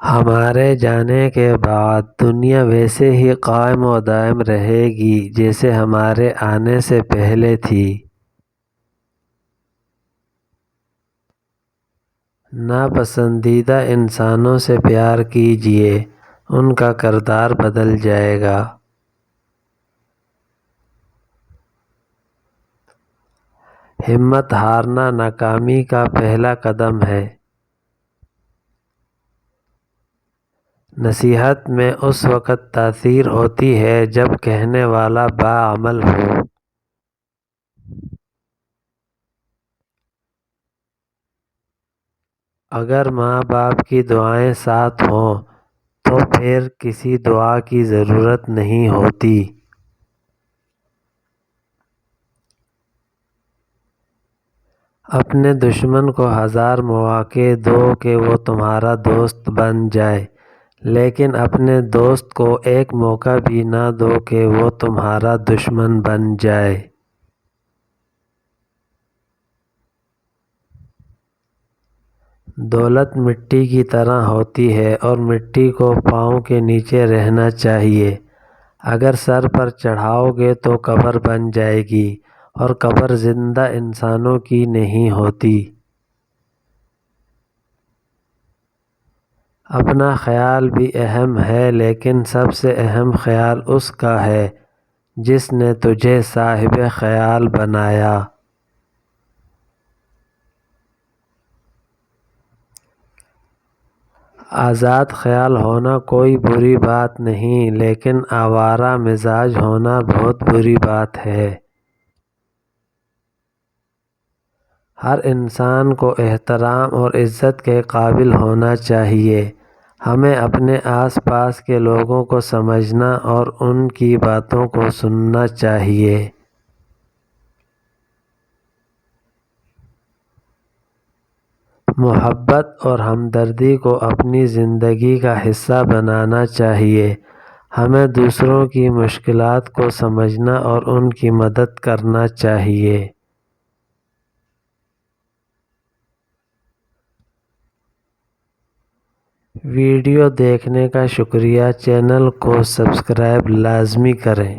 ہمارے جانے کے بعد دنیا ویسے ہی قائم و دائم رہے گی جیسے ہمارے آنے سے پہلے تھی۔ ناپسندیدہ انسانوں سے پیار کیجیے، ان کا کردار بدل جائے گا۔ ہمت ہارنا ناکامی کا پہلا قدم ہے۔ نصیحت میں اس وقت تاثیر ہوتی ہے جب کہنے والا باعمل ہو۔ اگر ماں باپ کی دعائیں ساتھ ہوں تو پھر کسی دعا کی ضرورت نہیں ہوتی۔ اپنے دشمن کو 1000 مواقع دو کہ وہ تمہارا دوست بن جائے، لیکن اپنے دوست کو ایک موقع بھی نہ دو کہ وہ تمہارا دشمن بن جائے۔ دولت مٹی کی طرح ہوتی ہے اور مٹی کو پاؤں کے نیچے رہنا چاہیے۔ اگر سر پر چڑھاؤ گے تو قبر بن جائے گی، اور قبر زندہ انسانوں کی نہیں ہوتی۔ اپنا خیال بھی اہم ہے، لیکن سب سے اہم خیال اس کا ہے جس نے تجھے صاحب خیال بنایا۔ آزاد خیال ہونا کوئی بری بات نہیں، لیکن آوارہ مزاج ہونا بہت بری بات ہے۔ ہر انسان کو احترام اور عزت کے قابل ہونا چاہیے۔ ہمیں اپنے آس پاس کے لوگوں کو سمجھنا اور ان کی باتوں کو سننا چاہیے۔ محبت اور ہمدردی کو اپنی زندگی کا حصہ بنانا چاہیے۔ ہمیں دوسروں کی مشکلات کو سمجھنا اور ان کی مدد کرنا چاہیے۔ ویڈیو دیکھنے کا شکریہ۔ چینل کو سبسکرائب لازمی کریں۔